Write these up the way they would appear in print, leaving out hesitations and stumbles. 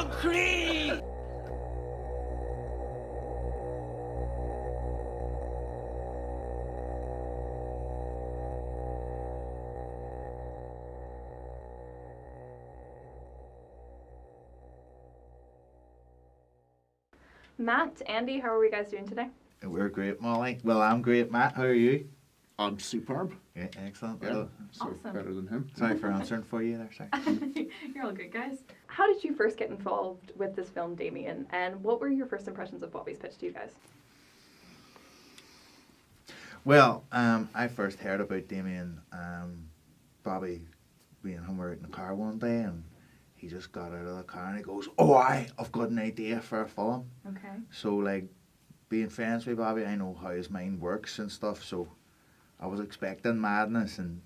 I'm free! Matt, Andy, how are we guys doing today? We're great, Molly. Well, I'm great, Matt. How are you? I'm superb. Yeah, excellent. Yeah, Well, so Awesome. better than him. sorry for answering for you there, sorry. You're all good, guys. How did you first get involved with this film, Damien? And what were your first impressions of Bobby's pitch to you guys? Well, I first heard about Damien, Bobby being home out in the car one day, and he just got out of the car and he goes, "Oh, I've got an idea for a film." Okay. So, like, being friends with Bobby, I know how his mind works and stuff, so I was expecting madness, and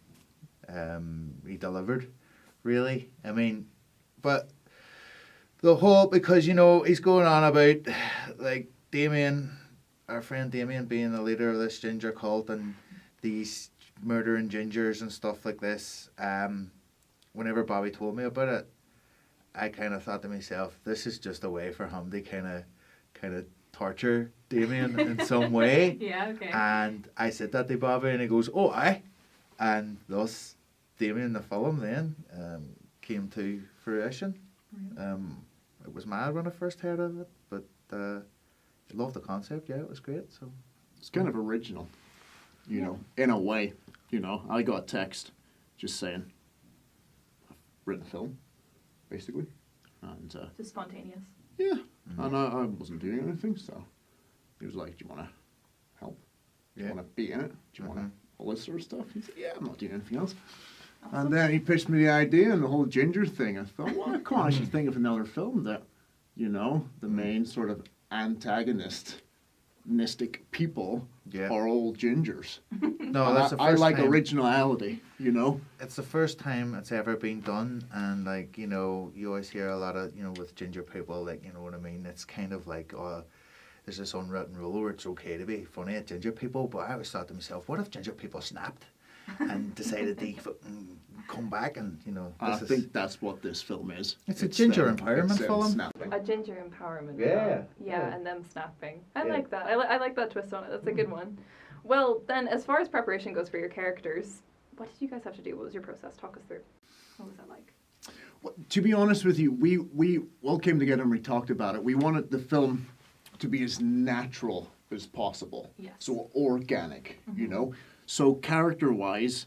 he delivered, really. I mean, but the whole, because, you know, he's going on about, like, Damien, our friend Damien, being the leader of this ginger cult and these murdering gingers and stuff like this. Whenever Bobby told me about it, I kind of thought to myself, this is just a way for him to kind of torture Damien in some way. Yeah, okay. And I said that to Bobby, and he goes, "Oh, aye." And thus, Damien, the film, then came to fruition. Right. It was mad when I first heard of it, but I loved the concept. Yeah, it was great. So It's kind of original, you know, in a way. You know, I got a text just saying, I've written a film, basically. And Just spontaneous. yeah, and I wasn't doing anything, so he was like, "Do you want to help? Do you Yeah. want to be in it? Do you want to all this sort of stuff?" He said, "Yeah, I'm not doing anything else." Awesome. And then he pitched me the idea and the whole ginger thing. I thought, well, come on, I should think of another film that, you know, the main sort of antagonistic people Yeah. are all gingers. no, And that's the I first like time. originality, you know. It's the first time it's ever been done, and, like, you know, you always hear a lot of, you know, with ginger people, like, you know what I mean, it's kind of like, there's this unwritten rule where it's okay to be funny at ginger people, but I always thought to myself, what if ginger people snapped and decided to come back, and, you know, I this is, think that's what this film is. It's a ginger empowerment it's them film. snapping. A ginger empowerment. Yeah. film. Yeah, and them snapping. I Yeah. like that. I like that twist on it. That's a good one. Well, then, as far as preparation goes for your characters, what did you guys have to do? What was your process? Talk us through. What was that like? Well, to be honest with you, we all came together and we talked about it. We wanted the film to be as natural as possible. Yes. So organic, you know. So character-wise,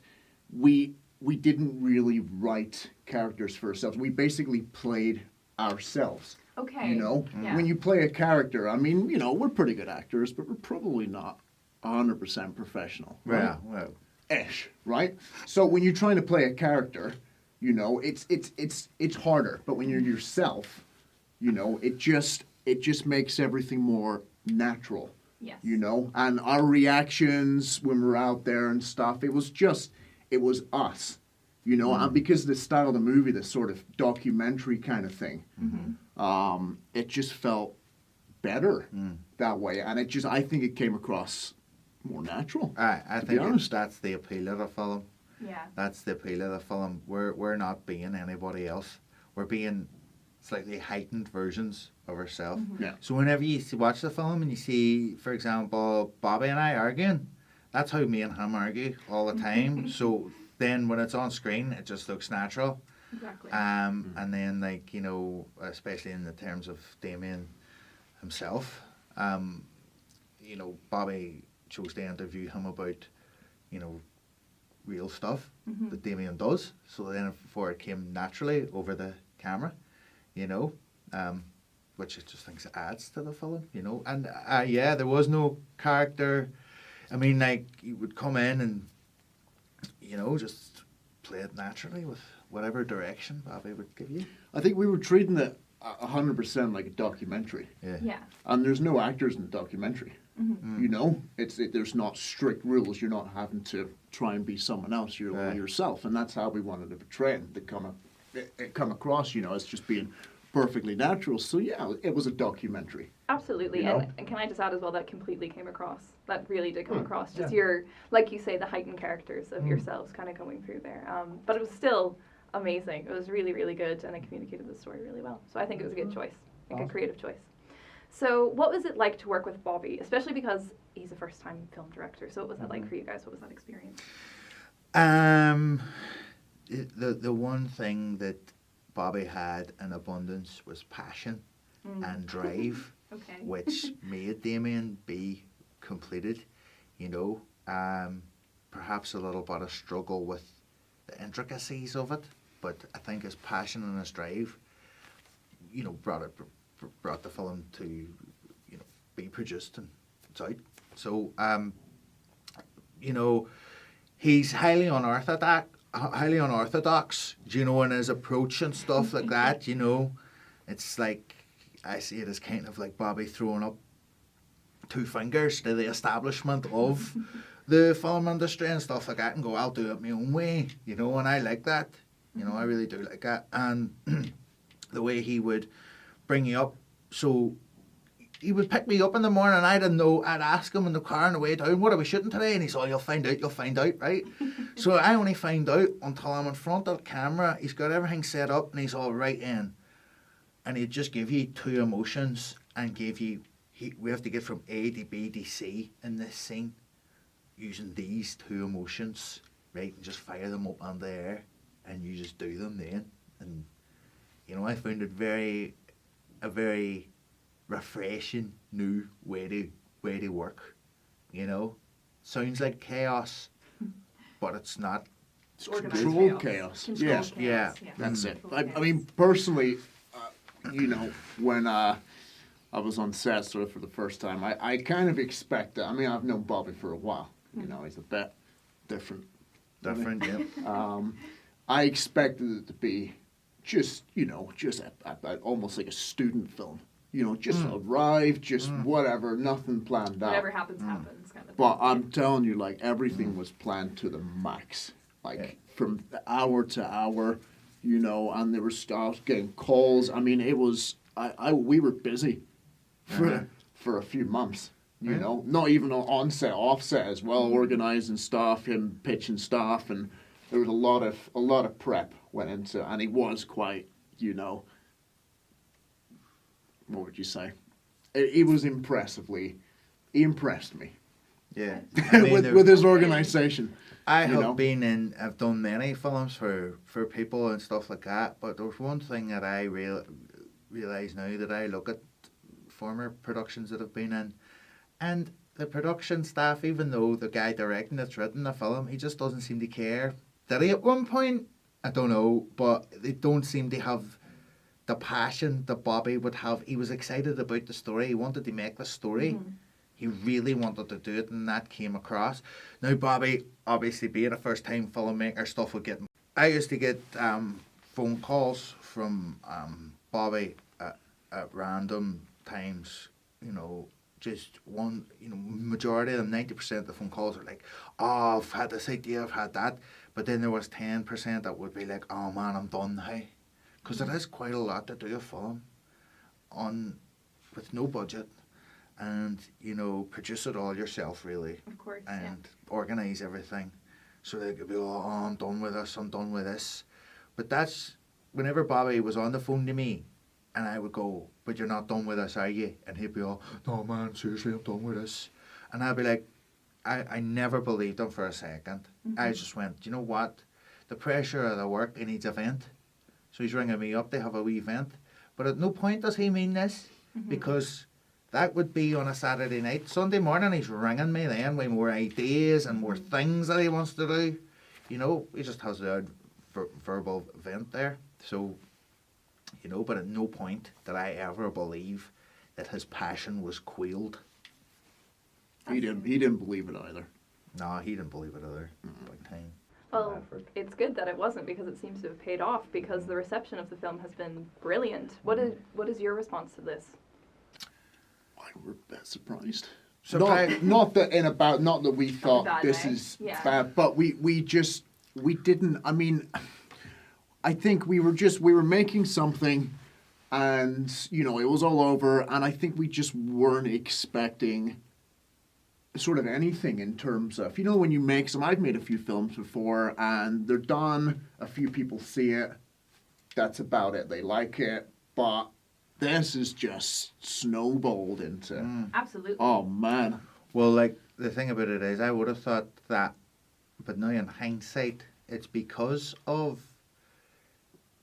we didn't really write characters for ourselves. We basically played ourselves. Okay. You know, Yeah. when you play a character, I mean, you know, we're pretty good actors, but we're probably not 100% professional. Right? yeah, well, Ish, right? So when you're trying to play a character, you know, it's harder. But when you're yourself, you know, it just makes everything more natural. Yes. You know, and our reactions when we're out there and stuff, it was us. You know, and because of the style of the movie, this sort of documentary kind of thing, it just felt better that way. And I think it came across more natural. I to be think honest. that's the appeal of the film. Yeah. That's the appeal of the film. We're not being anybody else. We're being slightly heightened versions of ourselves. Yeah. So whenever you watch the film and you see, for example, Bobby and I arguing, that's how me and him argue all the time. So then when it's on screen, it just looks natural. Exactly. And then, like, you know, especially in the terms of Damien himself, you know, Bobby chose to interview him about, you know, real stuff that Damien does. So then before it came naturally over the camera, you know, which I just think adds to the film, you know. And yeah, there was no character. I mean, like, you would come in and, you know, just play it naturally with whatever direction Bobby would give you. I think we were treating it 100% like a documentary. Yeah. Yeah. And there's no actors in the documentary. You know, there's not strict rules. You're not having to try and be someone else. You're Right. yourself, and that's how we wanted to portray it. To come across, you know, as just being perfectly natural. So yeah, it was a documentary. Absolutely. You know? And can I just add as well, that completely came across. That really did come across. Just yeah. your, like you say, the heightened characters of yourselves kind of coming through there. But it was still amazing. It was really, really good, and it communicated the story really well. So I think it was a good choice, like a Awesome. creative choice. So what was it like to work with Bobby, especially because he's a first-time film director? So what was that like for you guys? What was that experience? The one thing that Bobby had in abundance was passion and drive, Okay. which made Damien be completed. You know, perhaps a little bit of struggle with the intricacies of it, but I think his passion and his drive, you know, brought the film to, you know, be produced and it's out. So, you know, he's highly unorthodox, you know, in his approach and stuff like that, you know. It's like, I see it as kind of like Bobby throwing up two fingers to the establishment of the film industry and stuff like that and go, I'll do it my own way, you know, and I like that. You know, I really do like that. And the way he would bring you up, so he would pick me up in the morning and I didn't know, I'd ask him in the car on the way down, what are we shooting today? And he's all, you'll find out, right? So I only find out until I'm in front of the camera. He's got everything set up and he's all right in. And he'd just give you two emotions and give you, we have to get from A to B to C in this scene using these two emotions, right? And just fire them up on the air and you just do them then. And, you know, I found it a very refreshing new way to work, you know. Sounds like chaos, but it's not. It's Organized controlled chaos. chaos. Controlled Yeah, chaos, Yeah. that's it. Controlled I mean, personally, you know, when I was on set sort of for the first time, I kind of expected, I mean, I've known Bobby for a while. You know, he's a bit different. Different, yeah. I expected it to be just, you know, just almost like a student film. You know, just arrive, just whatever, nothing planned out. Whatever happens, happens, kind of. But thing. I'm telling you, like, everything was planned to the max. Like, from hour to hour, you know, and there were stars getting calls. I mean, it was, we were busy for a few months, you know. Not even on set, off set as well, organizing stuff, him pitching stuff, and there was a lot of prep went into, and he was quite, you know, what would you say? He was he impressed me Yeah. I mean, with his organization. I you know. I've done many films for people and stuff like that, but there's one thing that I realise now that I look at former productions that I've been in, and the production staff, even though the guy directing it's written the film, he just doesn't seem to care. Did he at one point? I don't know, but they don't seem to have the passion that Bobby would have. He was excited about the story. He wanted to make the story. He really wanted to do it, and that came across. Now, Bobby, obviously being a first-time filmmaker, stuff would get. I used to get phone calls from Bobby at random times. You know, just one. You know, majority of them, 90% of the phone calls are like, "Oh, I've had this idea, I've had that," but then there was 10% that would be like, "Oh man, I'm done now," because it is quite a lot to do a film with no budget. And, you know, produce it all yourself, really. Of course, and organise everything. So they could be, oh, I'm done with this. But that's, whenever Bobby was on the phone to me, and I would go, but you're not done with this, are you? And he'd be all, no, man, seriously, I'm done with this. And I'd be like, I never believed him for a second. I just went, you know what? The pressure of the work, he needs a vent. So he's ringing me up to have a wee vent. But at no point does he mean this, because that would be on a Saturday night. Sunday morning, he's ringing me then with more ideas and more things that he wants to do. You know, he just has a verbal vent there. So, you know, but at no point did I ever believe that his passion was quailed. He didn't believe it either. No, he didn't believe it either. Big time. Well, it's good that it wasn't, because it seems to have paid off, because the reception of the film has been brilliant. What is your response to this? We're a bit surprised. Surprised. Not that we thought bad this way. is Yeah. bad, but we didn't. I mean, I think we were making something, and you know, it was all over, and I think we just weren't expecting sort of anything in terms of, you know, when you make some, I've made a few films before and they're done, a few people see it, that's about it, they like it, but this is just snowballed into, Absolutely. oh man. Well, like, the thing about it is, I would have thought that, but now in hindsight, it's because of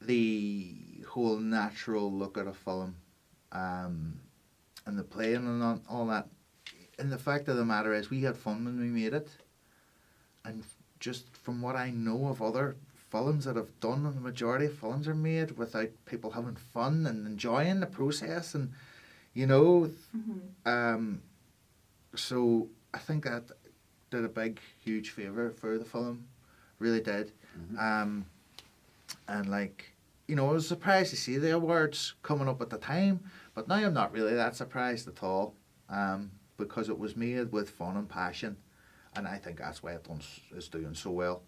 the whole natural look at a film, and the playing and all that. And the fact of the matter is, we had fun when we made it, and just from what I know of other films that have done, and the majority of films are made without people having fun and enjoying the process, and you know, so I think that did a big, huge favour for the film, really did. And like, you know, I was surprised to see the awards coming up at the time, but now I'm not really that surprised at all, because it was made with fun and passion, and I think that's why it's doing so well,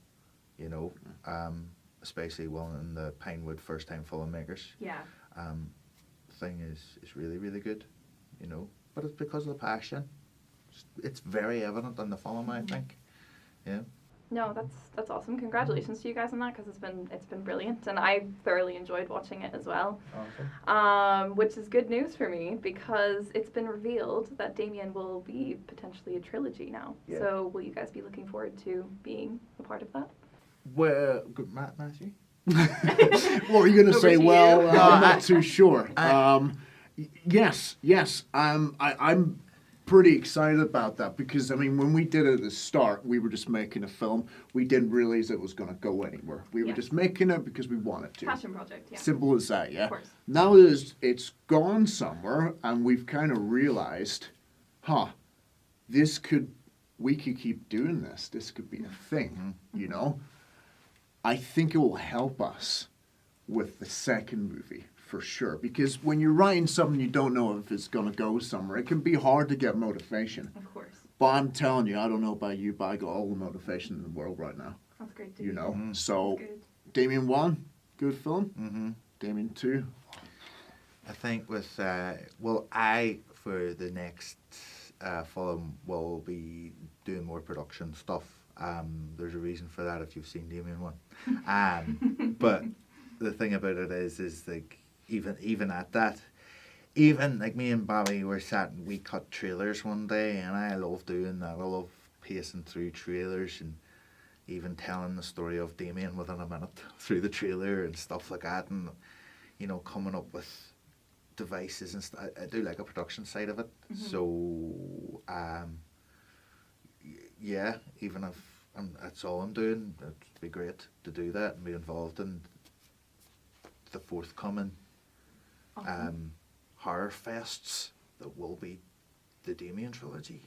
you know, especially in the Pinewood first time filmmakers. Yeah. Thing is really, really good, you know, but it's because of the passion. It's very evident in the film, I think. Yeah. No, that's awesome. Congratulations to you guys on that, because it's been brilliant, and I thoroughly enjoyed watching it as well. Awesome. Which is good news for me, because it's been revealed that Damien will be potentially a trilogy now. Yeah. So will you guys be looking forward to being a part of that? Well, good, Matthew. What were you going to Over say? to Well, you. I'm not too sure. I- Yes. I'm pretty excited about that because, I mean, when we did it at the start, we were just making a film. We didn't realize it was going to go anywhere. We were Yeah. just making it because we wanted to. Passion project, yeah. Simple as that, yeah. Of course. Now it's gone somewhere, and we've kind of realized, we could keep doing this. This could be a thing, you know? I think it will help us with the second movie, for sure. Because when you're writing something you don't know if it's going to go somewhere, it can be hard to get motivation. Of course. But I'm telling you, I don't know about you, but I got all the motivation in the world right now, That's great to you hear. know? Mhm. So, Good. Damien 1, good film. Mm-hmm. Damien 2, I think with, I, for the next film, will be doing more production stuff. There's a reason for that if you've seen Damien 1. But the thing about it is like, even at that, even like me and Bobby were sat and we cut trailers one day, and I love doing that. I love pacing through trailers and even telling the story of Damien within a minute through the trailer and stuff like that, and you know, coming up with devices and stuff. I do like a production side of it. So yeah, even if that's all I'm doing, it'd be great to do that and be involved in the forthcoming Awesome. horror fests that will be the Damien trilogy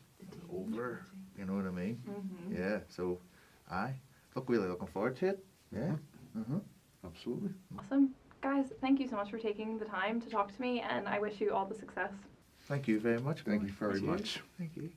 over. You know what I mean? Mm-hmm. Yeah. So, really looking forward to it. Yeah. Mm-hmm. absolutely. Awesome. Guys, thank you so much for taking the time to talk to me, and I wish you all the success. Thank you very much. Thank you very Cheers. much. Thank you.